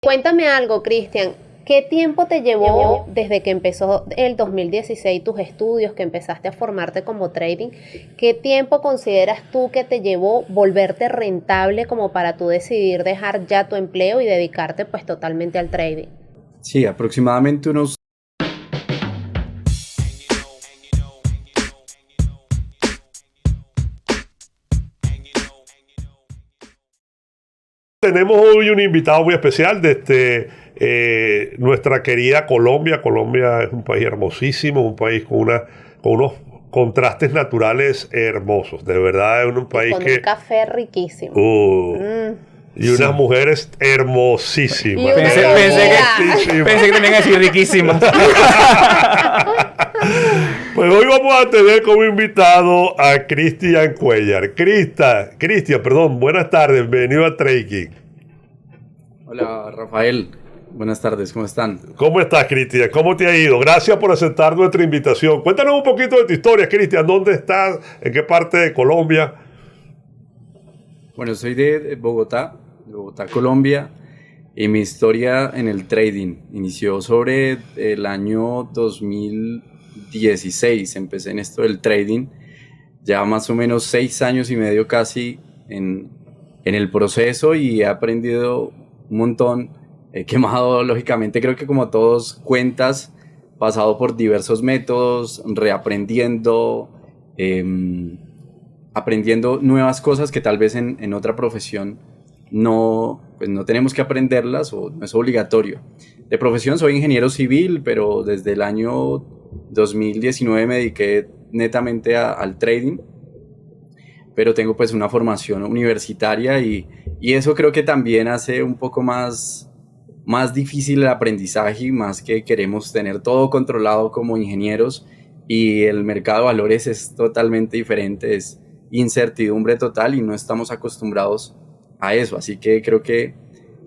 Cuéntame algo, Cristian. ¿Qué tiempo te llevó desde que empezó el 2016 tus estudios, que empezaste a formarte como trading? ¿Qué tiempo consideras tú que te llevó volverte rentable como para tú decidir dejar ya tu empleo y dedicarte pues totalmente al trading? Sí, aproximadamente unos... Tenemos hoy un invitado muy especial desde nuestra querida Colombia. Colombia es un país hermosísimo, un país con unos contrastes naturales hermosos. De verdad es un Y país con un que... café riquísimo. uh, Mm. y unas Sí. mujeres Y hermosísimas. una Pensé, comida. pensé que tenían que decir riquísimas. Pues hoy vamos a tener como invitado a Cristian Cuellar. Cristian, perdón, buenas tardes, bienvenido a Trading. Hola Rafael, buenas tardes, ¿cómo están? ¿Cómo estás, Cristian? ¿Cómo te ha ido? Gracias por aceptar nuestra invitación. Cuéntanos un poquito de tu historia, Cristian. ¿Dónde estás? ¿En qué parte de Colombia? Bueno, soy de Bogotá, Colombia, y mi historia en el trading inició sobre el año 2016. Empecé en esto del trading, ya más o menos 6 años y medio casi en el proceso y he aprendido un montón. He quemado, lógicamente, creo que como todos, cuentas, pasado por diversos métodos, reaprendiendo, aprendiendo nuevas cosas que tal vez en otra profesión no, pues no tenemos que aprenderlas o no es obligatorio. De profesión soy ingeniero civil, pero desde el año 2019 me dediqué netamente al trading, pero tengo pues una formación universitaria y eso creo que también hace un poco más difícil el aprendizaje, y más que queremos tener todo controlado como ingenieros y el mercado de valores es totalmente diferente, es incertidumbre total y no estamos acostumbrados a eso, así que creo que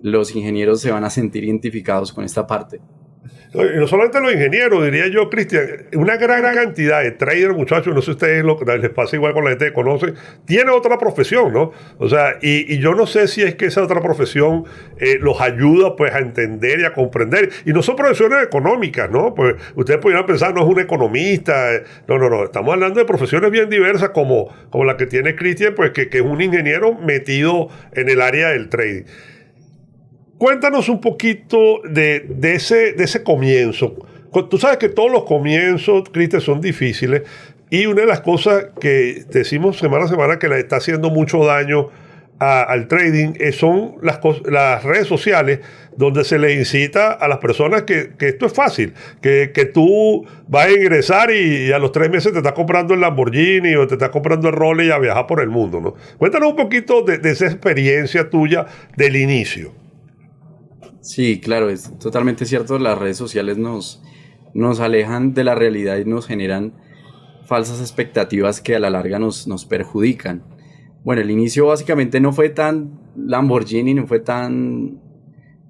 los ingenieros se van a sentir identificados con esta parte. Y no solamente los ingenieros, diría yo, Cristian, una gran cantidad de traders, muchachos, no sé si a ustedes les pasa igual con la gente que conocen, tiene otra profesión, ¿no? O sea, y yo no sé si es que esa otra profesión los ayuda pues a entender y a comprender. Y no son profesiones económicas, ¿no? Pues ustedes podrían pensar, no es un economista, no, estamos hablando de profesiones bien diversas como la que tiene Cristian, pues que es un ingeniero metido en el área del trading. Cuéntanos un poquito de ese comienzo. Tú sabes que todos los comienzos, Cristian, son difíciles y una de las cosas que decimos semana a semana que le está haciendo mucho daño al trading son las redes sociales donde se le incita a las personas que esto es fácil, que tú vas a ingresar y a los 3 meses te estás comprando el Lamborghini o te estás comprando el Rolex y a viajar por el mundo, ¿no? Cuéntanos un poquito de esa experiencia tuya del inicio. Sí, claro, es totalmente cierto, las redes sociales nos alejan de la realidad y nos generan falsas expectativas que a la larga nos perjudican. Bueno, el inicio básicamente no fue tan Lamborghini, no fue tan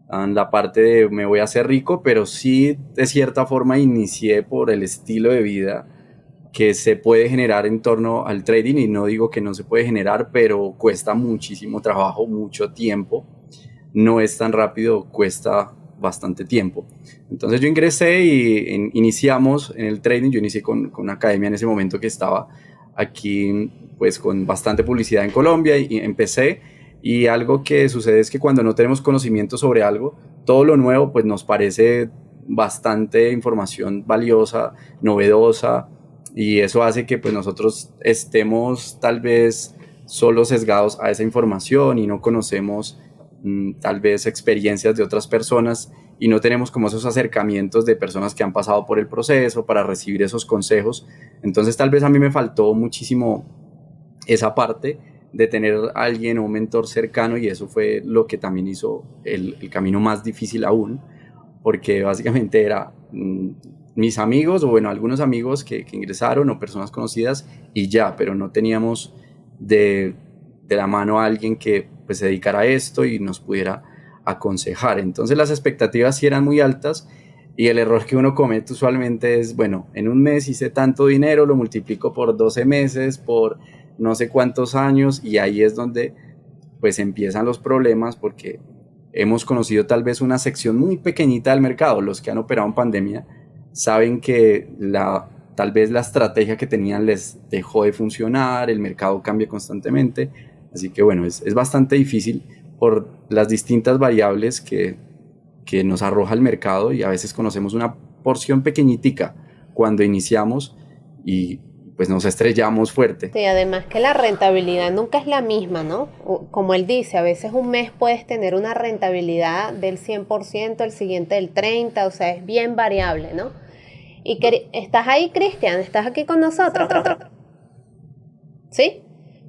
la parte de me voy a hacer rico, pero sí de cierta forma inicié por el estilo de vida que se puede generar en torno al trading, y no digo que no se puede generar, pero cuesta muchísimo trabajo, mucho tiempo, no es tan rápido, cuesta bastante tiempo. Entonces yo ingresé y iniciamos en el trading. Yo inicié con una academia en ese momento que estaba aquí pues con bastante publicidad en Colombia, y empecé, y algo que sucede es que cuando no tenemos conocimiento sobre algo, todo lo nuevo pues nos parece bastante información valiosa, novedosa, y eso hace que pues nosotros estemos tal vez solo sesgados a esa información y no conocemos tal vez experiencias de otras personas, y no tenemos como esos acercamientos de personas que han pasado por el proceso para recibir esos consejos. Entonces tal vez a mí me faltó muchísimo esa parte de tener a alguien o un mentor cercano, y eso fue lo que también hizo el camino más difícil aún, porque básicamente era mis amigos, o bueno, algunos amigos que ingresaron o personas conocidas y ya, pero no teníamos de la mano a alguien que pues se dedicara a esto y nos pudiera aconsejar. Entonces las expectativas sí eran muy altas, y el error que uno comete usualmente es, bueno, en un mes hice tanto dinero, lo multiplico por 12 meses, por no sé cuántos años, y ahí es donde pues empiezan los problemas, porque hemos conocido tal vez una sección muy pequeñita del mercado. Los que han operado en pandemia saben que tal vez la estrategia que tenían les dejó de funcionar, el mercado cambia constantemente, así que bueno, es bastante difícil por las distintas variables que nos arroja el mercado, y a veces conocemos una porción pequeñitica cuando iniciamos y pues nos estrellamos fuerte. Sí, además que la rentabilidad nunca es la misma, ¿no? Como él dice, a veces un mes puedes tener una rentabilidad del 100%, el siguiente del 30%, o sea, es bien variable, ¿no? Y ¿estás ahí, Cristian? ¿Estás aquí con nosotros? ¿Sí?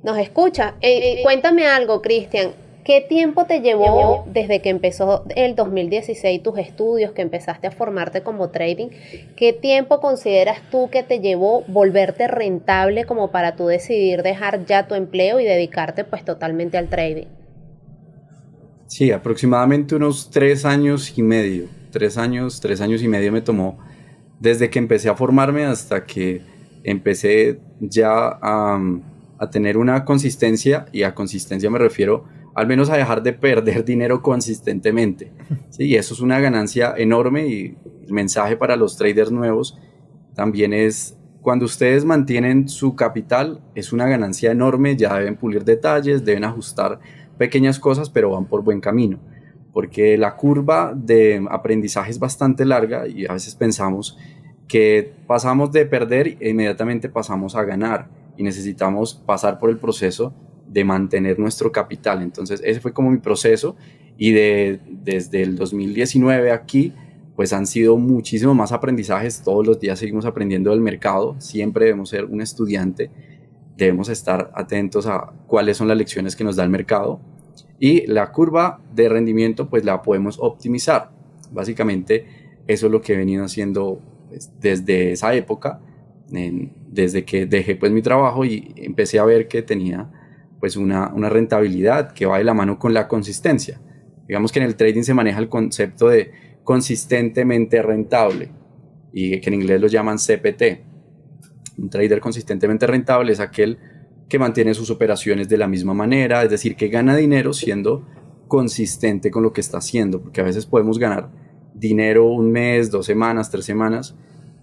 ¿Nos escucha? Cuéntame algo, Cristian. ¿Qué tiempo te llevó desde que empezó el 2016 tus estudios, que empezaste a formarte como trading? ¿Qué tiempo consideras tú que te llevó volverte rentable como para tú decidir dejar ya tu empleo y dedicarte pues totalmente al trading? Sí, aproximadamente unos 3 años y medio. 3 años y medio me tomó desde que empecé a formarme hasta que empecé ya a tener una consistencia, y a consistencia me refiero al menos a dejar de perder dinero consistentemente. Sí, y eso es una ganancia enorme, y el mensaje para los traders nuevos también es: cuando ustedes mantienen su capital, es una ganancia enorme. Ya deben pulir detalles, deben ajustar pequeñas cosas, pero van por buen camino, porque la curva de aprendizaje es bastante larga y a veces pensamos que pasamos de perder e inmediatamente pasamos a ganar, y necesitamos pasar por el proceso de mantener nuestro capital. Entonces ese fue como mi proceso, y desde el 2019 aquí pues han sido muchísimo más aprendizajes. Todos los días seguimos aprendiendo del mercado, siempre debemos ser un estudiante, debemos estar atentos a cuáles son las lecciones que nos da el mercado, y la curva de rendimiento pues la podemos optimizar. Básicamente eso es lo que he venido haciendo pues, desde esa época, desde que dejé pues mi trabajo y empecé a ver que tenía pues una rentabilidad que va de la mano con la consistencia. Digamos que en el trading se maneja el concepto de consistentemente rentable, y que en inglés lo llaman CPT. Un trader consistentemente rentable es aquel que mantiene sus operaciones de la misma manera, es decir, que gana dinero siendo consistente con lo que está haciendo, porque a veces podemos ganar dinero un mes, 2 semanas, 3 semanas,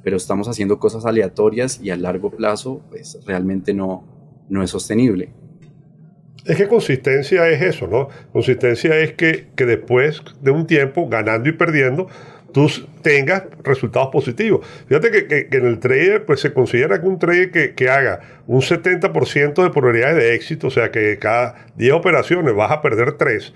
pero estamos haciendo cosas aleatorias y a largo plazo pues realmente no es sostenible. Es que consistencia es eso, ¿no? Consistencia es que después de un tiempo, ganando y perdiendo, tú tengas resultados positivos. Fíjate que en el trader, pues se considera que un trader que haga un 70% de probabilidades de éxito, o sea, que cada 10 operaciones vas a perder 3,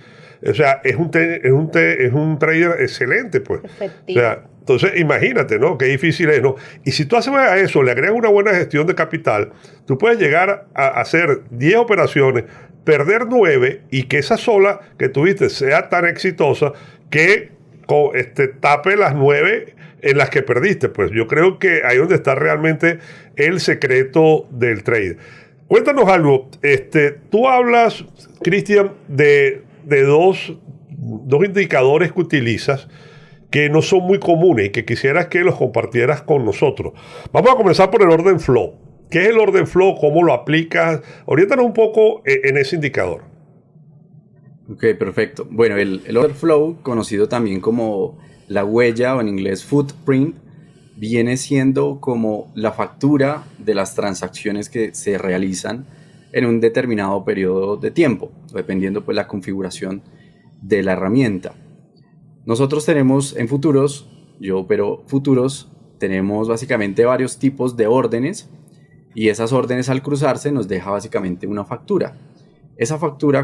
o sea, es un trader excelente, pues. Efectivo. O sea, entonces imagínate, ¿no? Qué difícil es, ¿no? Y si tú haces a eso, le agregas una buena gestión de capital, tú puedes llegar a hacer 10 operaciones, perder 9, y que esa sola que tuviste sea tan exitosa que tape las 9 en las que perdiste. Pues yo creo que ahí es donde está realmente el secreto del trade. Cuéntanos algo. Tú hablas, Cristian, de dos indicadores que utilizas que no son muy comunes y que quisieras que los compartieras con nosotros. Vamos a comenzar por el orden flow. ¿Qué es el orden flow? ¿Cómo lo aplicas? Oriéntanos un poco en ese indicador. Ok, perfecto. Bueno, el order flow, conocido también como la huella o en inglés footprint, viene siendo como la factura de las transacciones que se realizan en un determinado periodo de tiempo, dependiendo pues la configuración de la herramienta. Nosotros tenemos en futuros, yo opero futuros, tenemos básicamente varios tipos de órdenes, y esas órdenes al cruzarse nos deja básicamente una factura.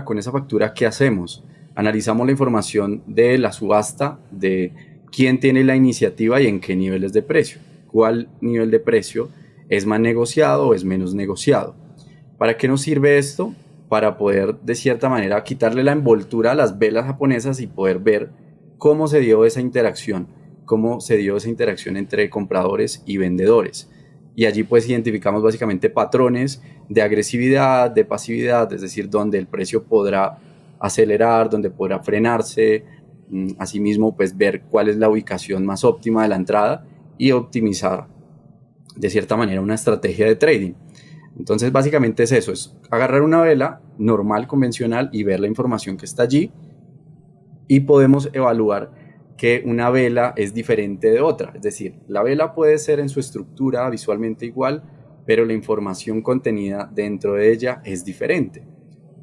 Con esa factura, ¿qué hacemos? Analizamos la información de la subasta, de quién tiene la iniciativa y en qué niveles de precio. ¿Cuál nivel de precio es más negociado o es menos negociado? ¿Para qué nos sirve esto? Para poder, de cierta manera, quitarle la envoltura a las velas japonesas y poder ver cómo se dio esa interacción entre compradores y vendedores. Y allí pues identificamos básicamente patrones de agresividad, de pasividad, es decir, donde el precio podrá acelerar, donde podrá frenarse, asimismo pues ver cuál es la ubicación más óptima de la entrada y optimizar de cierta manera una estrategia de trading. Entonces básicamente es eso, es agarrar una vela normal, convencional, y ver la información que está allí y podemos evaluar que una vela es diferente de otra. Es decir, la vela puede ser en su estructura visualmente igual, pero la información contenida dentro de ella es diferente.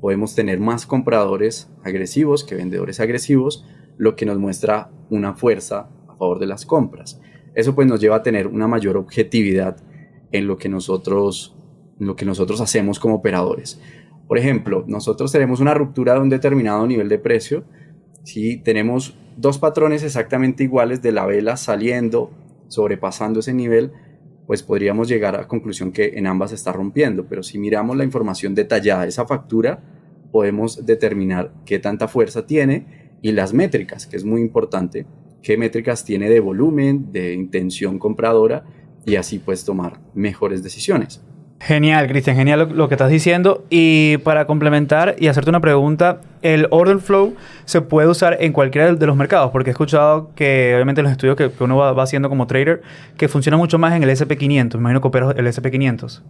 Podemos tener más compradores agresivos que vendedores agresivos, lo que nos muestra una fuerza a favor de las compras. Eso pues nos lleva a tener una mayor objetividad en lo que nosotros hacemos como operadores. Por ejemplo, nosotros tenemos una ruptura de un determinado nivel de precio. Si tenemos dos patrones exactamente iguales de la vela saliendo, sobrepasando ese nivel, pues podríamos llegar a la conclusión que en ambas se está rompiendo. Pero si miramos la información detallada de esa factura, podemos determinar qué tanta fuerza tiene y las métricas, que es muy importante, qué métricas tiene de volumen, de intención compradora, y así pues tomar mejores decisiones. Genial, Cristian, genial lo que estás diciendo. Y para complementar y hacerte una pregunta, ¿el order flow se puede usar en cualquiera de los mercados? Porque he escuchado que obviamente los estudios que uno va haciendo como trader, que funciona mucho más en el SP500. Me imagino que operas el SP500.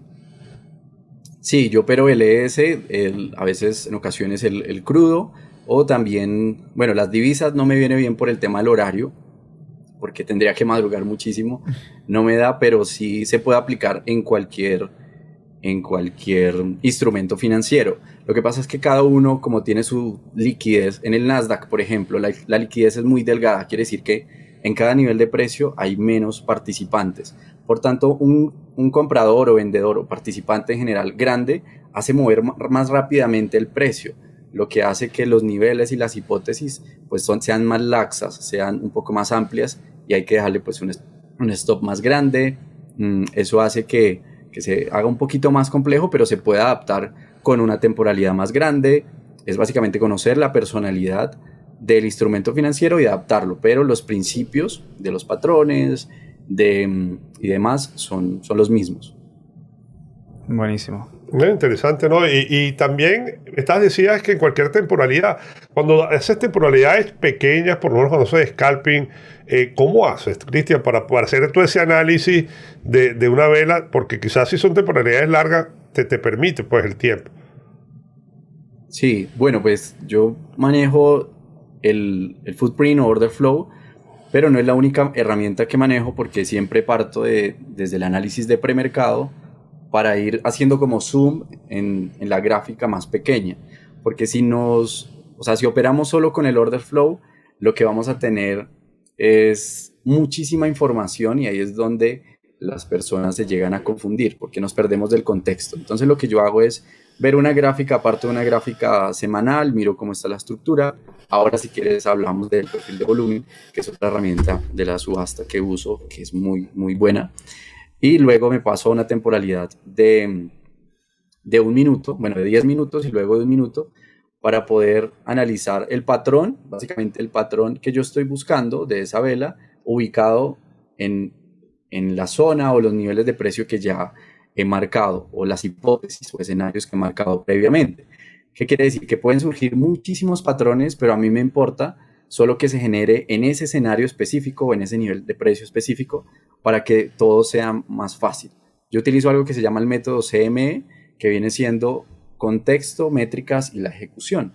Sí, yo opero el ES, a veces en ocasiones el crudo, o también, bueno, las divisas no me viene bien por el tema del horario, porque tendría que madrugar muchísimo, no me da, pero sí se puede aplicar en cualquier instrumento financiero. Lo que pasa es que cada uno, como tiene su liquidez, en el Nasdaq, por ejemplo, la liquidez es muy delgada, quiere decir que en cada nivel de precio hay menos participantes. Por tanto, un comprador o vendedor o participante en general grande hace mover más rápidamente el precio, lo que hace que los niveles y las hipótesis pues sean más laxas, sean un poco más amplias, y hay que dejarle pues un stop más grande. Eso hace que se haga un poquito más complejo, pero se puede adaptar con una temporalidad más grande. Es básicamente conocer la personalidad del instrumento financiero y adaptarlo, pero los principios de los patrones y demás son los mismos. Buenísimo. Muy interesante, ¿no? Y también decías que en cualquier temporalidad, cuando haces temporalidades pequeñas, por lo menos cuando haces scalping, ¿cómo haces, Cristian, para hacer todo ese análisis de una vela? Porque quizás si son temporalidades largas, te permite pues el tiempo. Sí, bueno, pues yo manejo el footprint o order flow, pero no es la única herramienta que manejo, porque siempre parto desde el análisis de premercado para ir haciendo como zoom en la gráfica más pequeña. Porque si operamos solo con el order flow, lo que vamos a tener es muchísima información, y ahí es donde las personas se llegan a confundir, porque nos perdemos del contexto. Entonces lo que yo hago es ver una gráfica, aparte de una gráfica semanal, miro cómo está la estructura. Ahora, si quieres, hablamos del perfil de volumen, que es otra herramienta de la subasta que uso, que es muy, muy buena. Y luego me paso a una temporalidad de 1 minuto, bueno, de 10 minutos y luego de 1 minuto, para poder analizar el patrón, básicamente el patrón que yo estoy buscando de esa vela, ubicado en la zona o los niveles de precio que ya he marcado, o las hipótesis o escenarios que he marcado previamente. ¿Qué quiere decir? Que pueden surgir muchísimos patrones, pero a mí me importa solo que se genere en ese escenario específico o en ese nivel de precio específico, para que todo sea más fácil. Yo utilizo algo que se llama el método CME, que viene siendo contexto, métricas y la ejecución.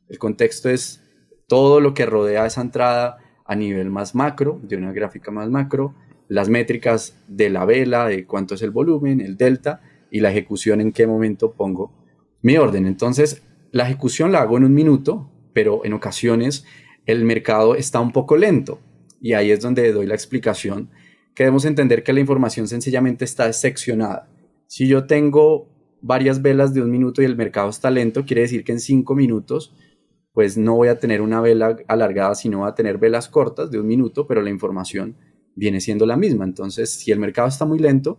El contexto es todo lo que rodea esa entrada a nivel más macro, de una gráfica más macro, las métricas de la vela, de cuánto es el volumen, el delta, y la ejecución, en qué momento pongo mi orden. Entonces, la ejecución la hago en 1 minuto, pero en ocasiones el mercado está un poco lento, y ahí es donde doy la explicación, que debemos entender que la información sencillamente está seccionada. Si yo tengo varias velas de 1 minuto y el mercado está lento, quiere decir que en 5 minutos pues no voy a tener una vela alargada, sino voy a tener velas cortas de 1 minuto, pero la información viene siendo la misma. Entonces, si el mercado está muy lento,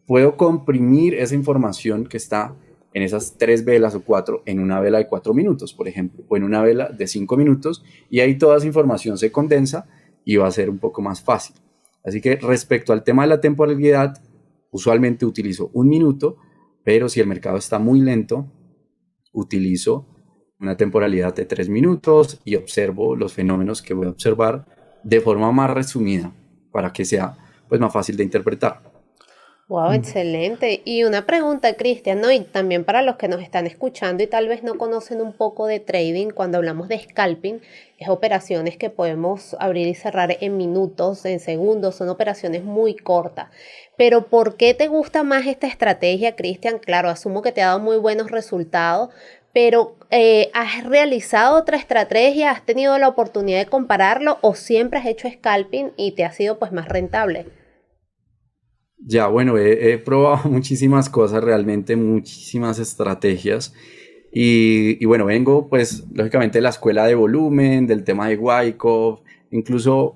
puedo comprimir esa información que está en esas 3 velas o 4 en una vela de 4 minutos, por ejemplo, o en una vela de 5 minutos, y ahí toda esa información se condensa y va a ser un poco más fácil. Así que respecto al tema de la temporalidad, usualmente utilizo 1 minuto, pero si el mercado está muy lento, utilizo una temporalidad de 3 minutos y observo los fenómenos que voy a observar de forma más resumida, para que sea pues más fácil de interpretar. Wow, excelente. Y una pregunta, Cristian, ¿no? Y también para los que nos están escuchando y tal vez no conocen un poco de trading, cuando hablamos de scalping, es operaciones que podemos abrir y cerrar en minutos, en segundos, son operaciones muy cortas. Pero ¿por qué te gusta más esta estrategia, Cristian? Claro, asumo que te ha dado muy buenos resultados, pero ¿has realizado otra estrategia? ¿Has tenido la oportunidad de compararlo o siempre has hecho scalping y te ha sido pues más rentable? Ya, bueno, he probado muchísimas cosas, realmente muchísimas estrategias. Y bueno, vengo pues lógicamente de la escuela de volumen, del tema de Wyckoff, incluso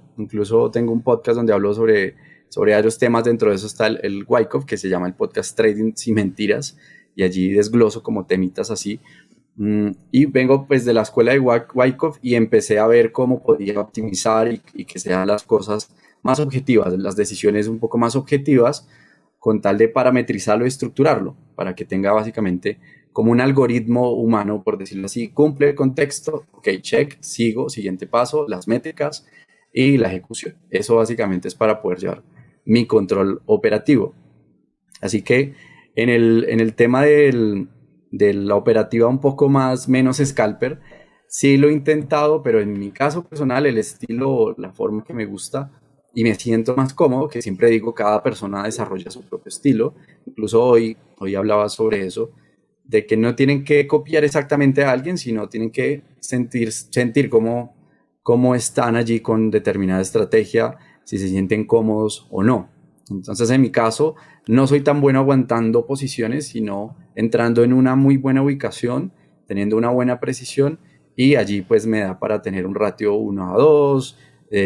tengo un podcast donde hablo sobre varios temas. Dentro de eso está el Wyckoff, que se llama el podcast Trading sin Mentiras, y allí desgloso como temitas así. Y vengo pues de la escuela de Wyckoff y empecé a ver cómo podía optimizar y que sean las cosas más objetivas, las decisiones un poco más objetivas, con tal de parametrizarlo y estructurarlo, para que tenga básicamente como un algoritmo humano, por decirlo así, cumple el contexto, ok, check, sigo, siguiente paso, las métricas y la ejecución. Eso básicamente es para poder llevar mi control operativo. Así que en el tema de la operativa un poco menos scalper, sí lo he intentado, pero en mi caso personal, el estilo, la forma que me gusta y me siento más cómodo, que siempre digo, cada persona desarrolla su propio estilo. Incluso hoy hablaba sobre eso, de que no tienen que copiar exactamente a alguien, sino tienen que sentir cómo están allí con determinada estrategia, si se sienten cómodos o no. Entonces, en mi caso, no soy tan bueno aguantando posiciones, sino entrando en una muy buena ubicación, teniendo una buena precisión, y allí pues me da para tener un ratio 1-2,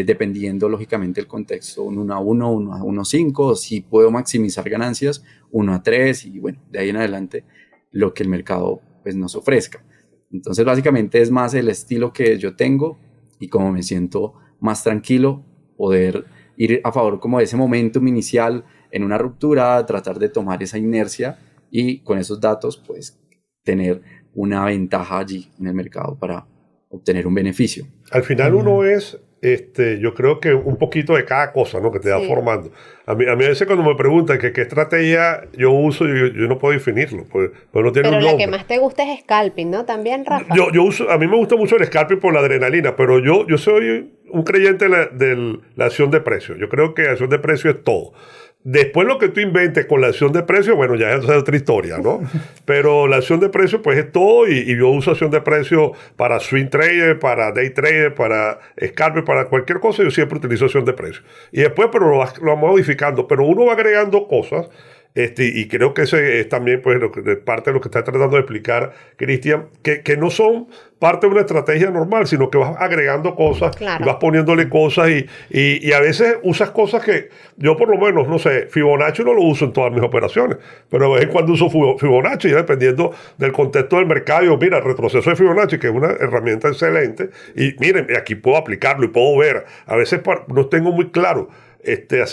dependiendo lógicamente el contexto, un 1-1, 1-1-5, si puedo maximizar ganancias, 1-3, y bueno, de ahí en adelante lo que el mercado pues nos ofrezca. Entonces básicamente es más el estilo que yo tengo y como me siento más tranquilo, poder ir a favor como de ese momentum inicial en una ruptura, tratar de tomar esa inercia y con esos datos pues tener una ventaja allí en el mercado para obtener un beneficio. Al final uno es, yo creo que un poquito de cada cosa, ¿no? Que te va Sí. formando. A veces cuando me preguntan que qué estrategia yo uso, yo no puedo definirlo, pues no tiene Pero un la que nombre. más te gusta es scalping, ¿no? También, Rafa. A mí me gusta mucho el scalping por la adrenalina, pero yo soy un creyente de la acción de precio. Yo creo que la acción de precio es todo. Después lo que tú inventes con la acción de precio, bueno, ya es otra historia, ¿no? Pero la acción de precio pues es todo y yo uso acción de precio para swing trader, para day trader, para scalper, para cualquier cosa, yo siempre utilizo acción de precio. Y después pero lo vamos modificando, pero uno va agregando cosas. Y creo que ese es también pues, parte de lo que está tratando de explicar Cristian, que no son parte de una estrategia normal, sino que vas agregando cosas, Claro. y vas poniéndole cosas y a veces usas cosas que yo por lo menos, no sé, Fibonacci no lo uso en todas mis operaciones, pero de vez en cuando uso Fibonacci, ya dependiendo del contexto del mercado. Yo, mira, el retroceso de Fibonacci, que es una herramienta excelente, y miren, aquí puedo aplicarlo y puedo ver. A veces no tengo muy claro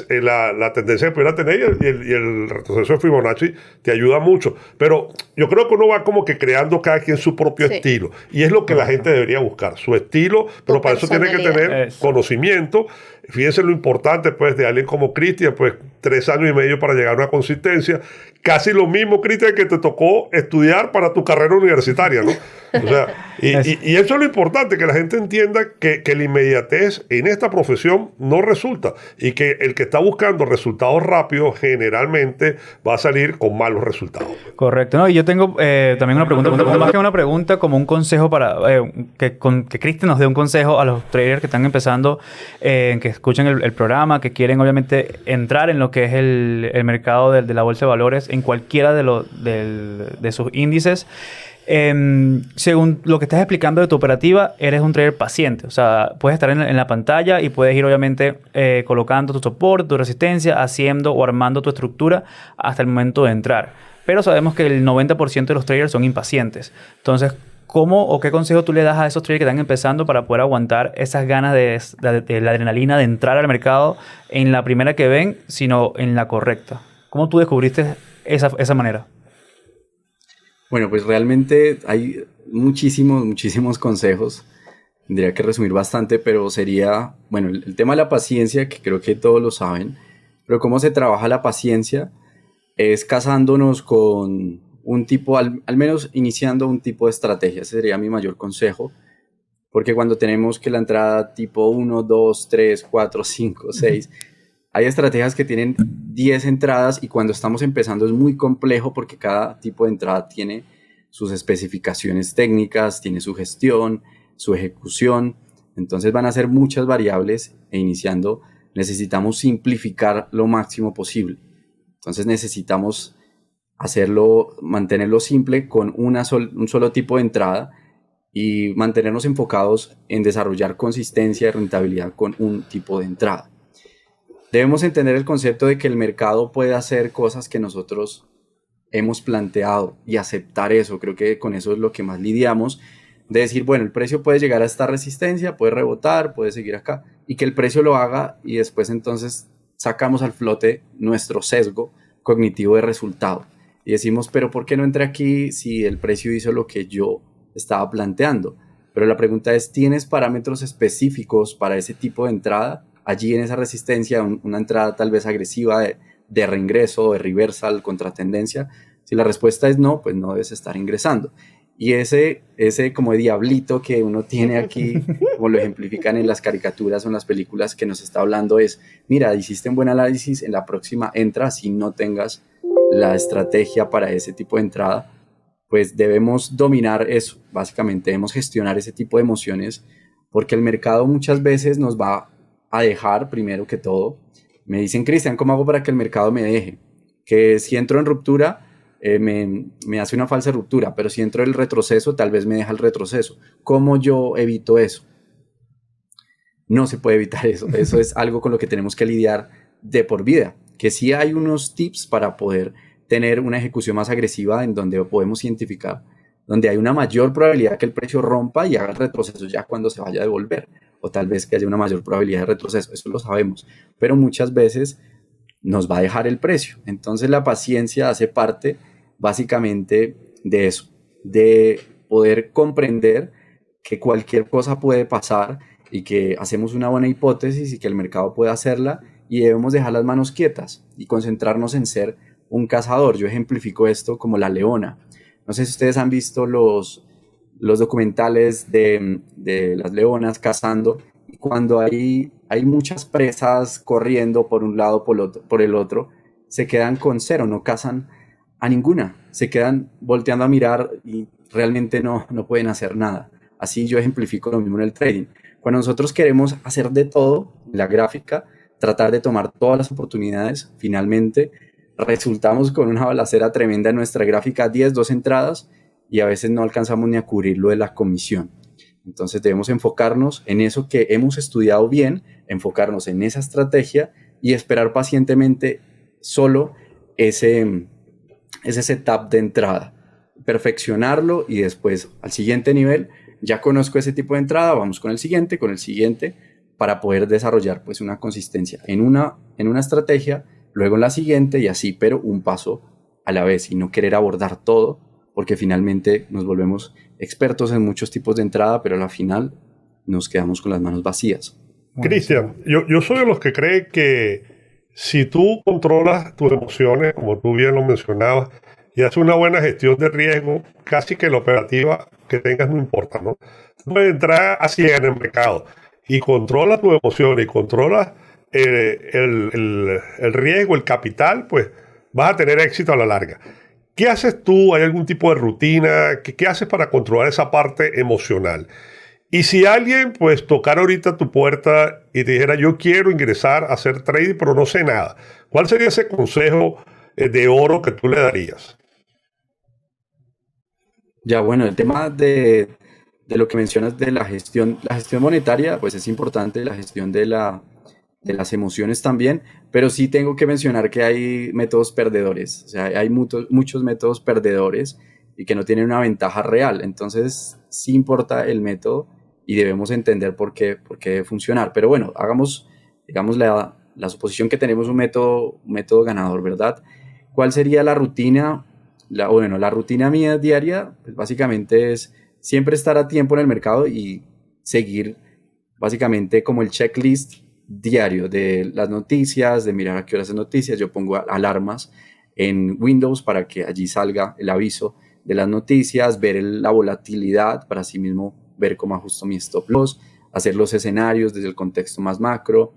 la tendencia que pudiera tener y el retroceso de Fibonacci te ayuda mucho. Pero yo creo que uno va como que creando cada quien su propio Sí. estilo. Y es lo que la gente debería buscar, su estilo, pero para eso tiene que personalidad. tener Eso. conocimiento. Fíjense lo importante pues de alguien como Cristian, pues 3 años y medio para llegar a una consistencia. Casi lo mismo, Cristian, que te tocó estudiar para tu carrera universitaria, ¿no? O sea, y eso es lo importante, que la gente entienda que la inmediatez en esta profesión no resulta y que el que está buscando resultados rápidos generalmente va a salir con malos resultados. Correcto. No, y yo tengo también una pregunta, más que una pregunta, como un consejo para que Cristian nos dé un consejo a los traders que están empezando, que escuchen el programa, que quieren obviamente entrar en lo que es el mercado de la bolsa de valores en cualquiera de sus índices. Según lo que estás explicando de tu operativa, eres un trader paciente. O sea, puedes estar en la pantalla y puedes ir obviamente colocando tu soporte, tu resistencia, haciendo o armando tu estructura hasta el momento de entrar. Pero sabemos que el 90% de los traders son impacientes. Entonces, ¿cómo o qué consejo tú le das a esos traders que están empezando para poder aguantar esas ganas de la adrenalina de entrar al mercado en la primera que ven, sino en la correcta? ¿Cómo tú descubriste esa manera? Bueno, pues realmente hay muchísimos consejos. Tendría que resumir bastante, pero sería, bueno, el tema de la paciencia, que creo que todos lo saben, pero cómo se trabaja la paciencia es casándonos con un tipo, al menos iniciando un tipo de estrategia. Ese sería mi mayor consejo, porque cuando tenemos que la entrada tipo 1, 2, 3, 4, 5, 6, hay estrategias que tienen 10 entradas y cuando estamos empezando es muy complejo porque cada tipo de entrada tiene sus especificaciones técnicas, tiene su gestión, su ejecución. Entonces van a ser muchas variables e iniciando necesitamos simplificar lo máximo posible. Entonces necesitamos mantenerlo simple con un solo tipo de entrada y mantenernos enfocados en desarrollar consistencia y rentabilidad con un tipo de entrada. Debemos entender el concepto de que el mercado puede hacer cosas que nosotros hemos planteado y aceptar eso. Creo que con eso es lo que más lidiamos, de decir, bueno, el precio puede llegar a esta resistencia, puede rebotar, puede seguir acá, y que el precio lo haga y después entonces sacamos al flote nuestro sesgo cognitivo de resultado. Y decimos, pero ¿por qué no entré aquí si el precio hizo lo que yo estaba planteando? Pero la pregunta es, ¿tienes parámetros específicos para ese tipo de entrada? Allí en esa resistencia, una entrada tal vez agresiva de reingreso, de reversal, contra tendencia. Si la respuesta es no, pues no debes estar ingresando. Y ese como diablito que uno tiene aquí, como lo ejemplifican en las caricaturas o en las películas que nos está hablando es, mira, hiciste un buen análisis, en la próxima entra, si no tengas la estrategia para ese tipo de entrada, pues debemos dominar eso, básicamente debemos gestionar ese tipo de emociones, porque el mercado muchas veces nos va a dejar, primero que todo, me dicen, Cristian, ¿cómo hago para que el mercado me deje? Que si entro en ruptura, me hace una falsa ruptura, pero si entro en el retroceso, tal vez me deja el retroceso. ¿Cómo yo evito eso? No se puede evitar eso. Eso es algo con lo que tenemos que lidiar de por vida. Que sí hay unos tips para poder tener una ejecución más agresiva en donde podemos identificar, donde hay una mayor probabilidad que el precio rompa y haga el retroceso ya cuando se vaya a devolver. O tal vez que haya una mayor probabilidad de retroceso. Eso lo sabemos. Pero muchas veces nos va a dejar el precio. Entonces la paciencia hace parte básicamente de eso, de poder comprender que cualquier cosa puede pasar y que hacemos una buena hipótesis y que el mercado puede hacerla y debemos dejar las manos quietas y concentrarnos en ser un cazador. Yo ejemplifico esto como la leona. No sé si ustedes han visto los documentales de las leonas cazando y cuando hay muchas presas corriendo por un lado por el otro, se quedan con cero, no cazan a ninguna, se quedan volteando a mirar y realmente no pueden hacer nada. Así yo ejemplifico lo mismo en el trading. Cuando nosotros queremos hacer de todo, la gráfica, tratar de tomar todas las oportunidades, finalmente resultamos con una balacera tremenda en nuestra gráfica, 2 entradas, y a veces no alcanzamos ni a cubrir lo de la comisión. Entonces debemos enfocarnos en eso que hemos estudiado bien, enfocarnos en esa estrategia y esperar pacientemente solo ese setup de entrada, perfeccionarlo y después al siguiente nivel, ya conozco ese tipo de entrada, vamos con el siguiente, para poder desarrollar pues una consistencia en una estrategia, luego en la siguiente y así, pero un paso a la vez y no querer abordar todo, porque finalmente nos volvemos expertos en muchos tipos de entrada, pero a la final nos quedamos con las manos vacías. Cristian, yo soy de los que cree que si tú controlas tus emociones, como tú bien lo mencionabas, y haces una buena gestión de riesgo, casi que la operativa que tengas no importa, ¿no? Tú puedes entrar así en el mercado y controlas tus emociones y controlas el riesgo, el capital, pues vas a tener éxito a la larga. ¿Qué haces tú? ¿Hay algún tipo de rutina? ¿Qué haces para controlar esa parte emocional? Y si alguien, pues, tocara ahorita tu puerta y te dijera, yo quiero ingresar a hacer trading, pero no sé nada, ¿cuál sería ese consejo de oro que tú le darías? Ya, bueno, el tema de lo que mencionas de la gestión monetaria, pues es importante, la gestión de las emociones también, pero sí tengo que mencionar que hay métodos perdedores, o sea, hay muchos métodos perdedores y que no tienen una ventaja real, entonces sí importa el método y debemos entender por qué debe funcionar. Pero bueno, digamos la suposición que tenemos un método ganador, ¿verdad? ¿Cuál sería la rutina? La rutina mía diaria, pues básicamente es siempre estar a tiempo en el mercado y seguir básicamente como el checklist diario de las noticias, de mirar a qué horas es noticias. Yo pongo alarmas en Windows para que allí salga el aviso de las noticias, ver la volatilidad para así mismo ver cómo ajusto mi stop loss, hacer los escenarios desde el contexto más macro,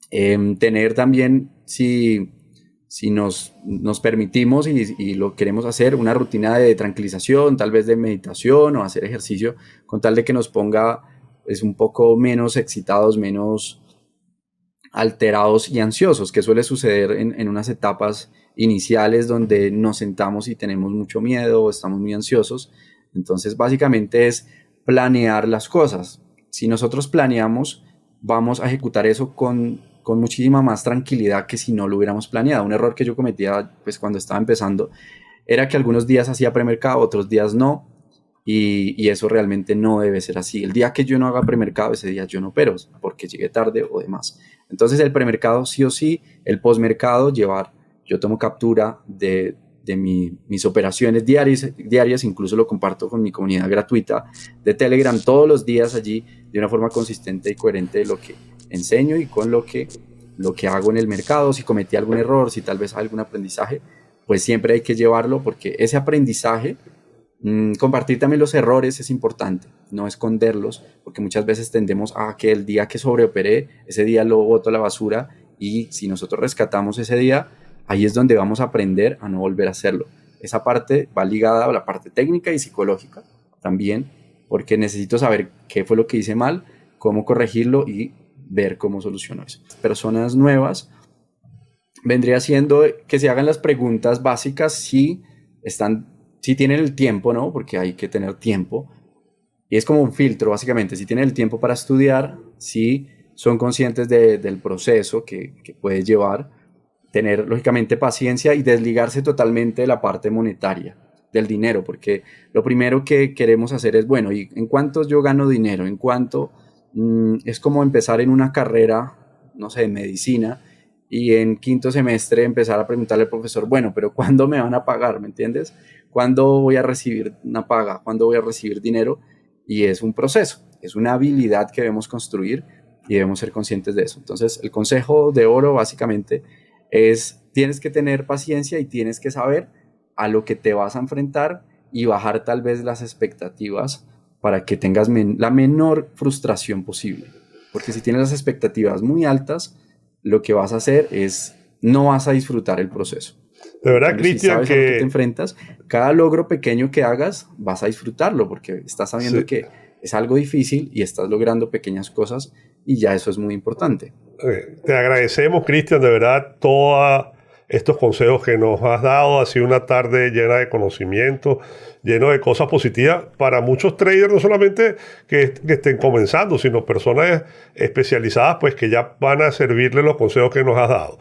tener también, si nos permitimos y lo queremos hacer, una rutina de tranquilización, tal vez de meditación o hacer ejercicio, con tal de que nos ponga un poco menos excitados, menos alterados y ansiosos, que suele suceder en unas etapas iniciales donde nos sentamos y tenemos mucho miedo o estamos muy ansiosos. Entonces, básicamente es planear las cosas. Si nosotros planeamos, vamos a ejecutar eso con muchísima más tranquilidad que si no lo hubiéramos planeado. Un error que yo cometía pues, cuando estaba empezando era que algunos días hacía premercado, otros días no, y eso realmente no debe ser así. El día que yo no haga premercado, ese día yo no opero, porque llegué tarde o demás. Entonces el premercado sí o sí, el postmercado, yo tomo captura de mis operaciones diarias, incluso lo comparto con mi comunidad gratuita de Telegram todos los días allí, de una forma consistente y coherente de lo que enseño y con lo que hago en el mercado. Si cometí algún error, si tal vez algún aprendizaje, pues siempre hay que llevarlo, porque ese aprendizaje, compartir también los errores es importante, no esconderlos, porque muchas veces tendemos a que el día que sobreoperé, ese día lo boto a la basura, y si nosotros rescatamos ese día, ahí es donde vamos a aprender a no volver a hacerlo. Esa parte va ligada a la parte técnica y psicológica también, porque necesito saber qué fue lo que hice mal, cómo corregirlo y ver cómo soluciono eso. Personas nuevas, vendría siendo que se hagan las preguntas básicas si tienen el tiempo, ¿no? Porque hay que tener tiempo. Y es como un filtro, básicamente. Si tienen el tiempo para estudiar, si son conscientes del proceso que puede llevar, tener, lógicamente, paciencia y desligarse totalmente de la parte monetaria, del dinero, porque lo primero que queremos hacer es, bueno, ¿y en cuánto yo gano dinero? ¿En cuánto? Es como empezar en una carrera, no sé, de medicina, y en quinto semestre empezar a preguntarle al profesor, bueno, pero ¿cuándo me van a pagar? ¿Me entiendes? ¿Cuándo voy a recibir una paga? ¿Cuándo voy a recibir dinero? Y es un proceso, es una habilidad que debemos construir y debemos ser conscientes de eso. Entonces, el consejo de oro básicamente es, tienes que tener paciencia y tienes que saber a lo que te vas a enfrentar y bajar tal vez las expectativas para que tengas la menor frustración posible. Porque si tienes las expectativas muy altas, lo que vas a hacer es, no vas a disfrutar el proceso. De verdad, Cristian, si sabes a lo que te enfrentas, cada logro pequeño que hagas, vas a disfrutarlo, porque estás sabiendo que es algo difícil y estás logrando pequeñas cosas, y ya eso es muy importante. Te agradecemos, Cristian, de verdad, todos estos consejos que nos has dado. Ha sido una tarde llena de conocimiento, lleno de cosas positivas para muchos traders, no solamente que estén comenzando, sino personas especializadas, pues que ya van a servirle los consejos que nos has dado.